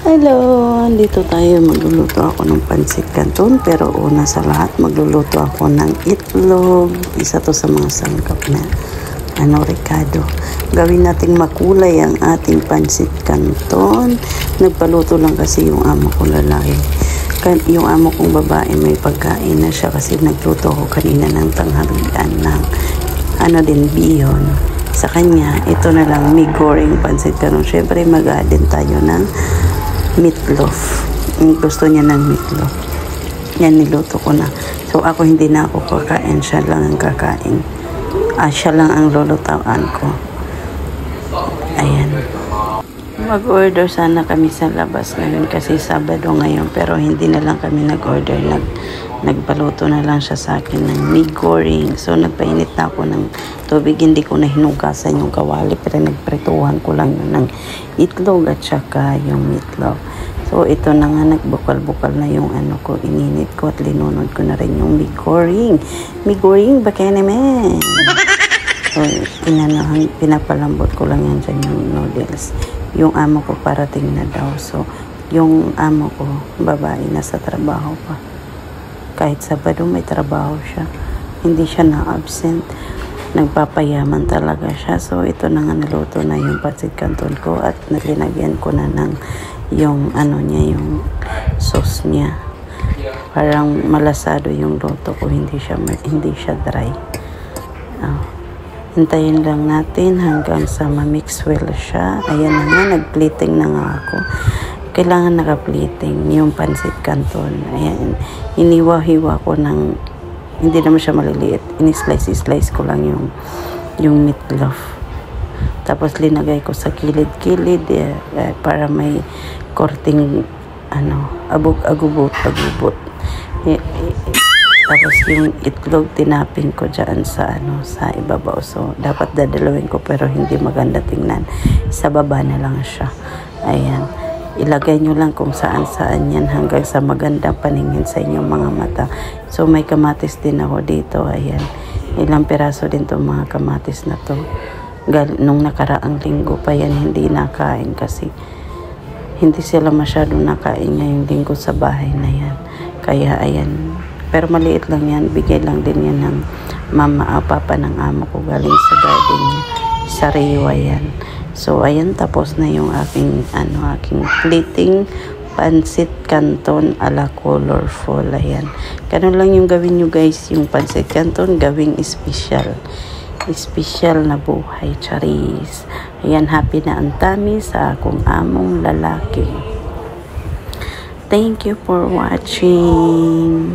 Hello! Dito tayo. Magluluto ako ng pansit canton. Pero una sa lahat, magluluto ako ng itlog. Isa to sa mga sangkap na Ricardo. Gawin nating makulay ang ating pansit canton. Nagpaluto lang kasi yung amo kong lalaki. Yung amo kong babae may pagkain na siya kasi nagluto ko kanina ng tanghalian ng bihon. Sa kanya, ito na lang, may goreng pansit canton. Siyempre, mag-add tayo ng meatloaf. Gusto niya ng meatloaf. Yan, niluto ko na. So, ako hindi na ako kakain. Siya lang ang kakain. Siya lang ang lulutawan ko. Ayan. Mag-order sana kami sa labas ngayon kasi Sabado ngayon. Pero hindi na lang kami nag-order. Nagpaluto na lang siya sa akin ng mee goreng. So, nagpainit na ako ng tubig. Hindi ko na hinugasan yung kawali. Pero nagprituhan ko lang yun ng itlog at saka yung meatloaf. So, ito na nga, nagbukal-bukal na yung ko, ininit ko at linunod ko na rin yung mee goreng. Mee goreng, baka naman. So, pinapalambot ko lang yan dyan yung noodles. Yung amo ko parating na daw. So, yung amo ko, babae, nasa trabaho pa. Kahit Sabado may trabaho siya. Hindi siya na-absent. Nagpapayaman talaga siya. So, ito na nga, naluto na yung pansit canton ko at nalinagyan ko na ng yung yung sauce niya. Parang malasado yung luto ko, hindi siya dry. Hintayin lang natin hanggang sa ma-mix well siya. Ayan na nga, nag-plating na nga ako. Kailangan naka-plating yung pansit canton. Ayan, iniwa-hiwa ko ng, hindi naman siya maliliit. Ini-slice ko lang yung meatloaf. Tapos linagay ko sa kilid-kilid para may korting agubot. Tapos yung itlog tinapin ko dyan sa ibabaw. So dapat dadalawin ko pero hindi maganda tingnan. Sa baba na lang siya. Ayan. Ilagay nyo lang kung saan-saan yan hanggang sa magandang paningin sa inyong mga mata. So may kamatis din ako dito. Ayan. Ilang piraso din itong mga kamatis na to. Nung nakaraang linggo pa yan hindi nakain kasi hindi sila masyadong nakain ngayong linggo sa bahay na yan. Kaya ayan. Pero maliit lang yan. Bigay lang din yan ng papa ng amo ko galing sa garden niya. Sariwa yan. So, ayan, tapos na yung aking plating pansit canton ala colorful. Ayan. Ganun lang yung gawin nyo guys, yung pansit canton, gawing special. Special na buhay, charis. Ayan, happy na ang tummy sa akong among lalaki. Thank you for watching.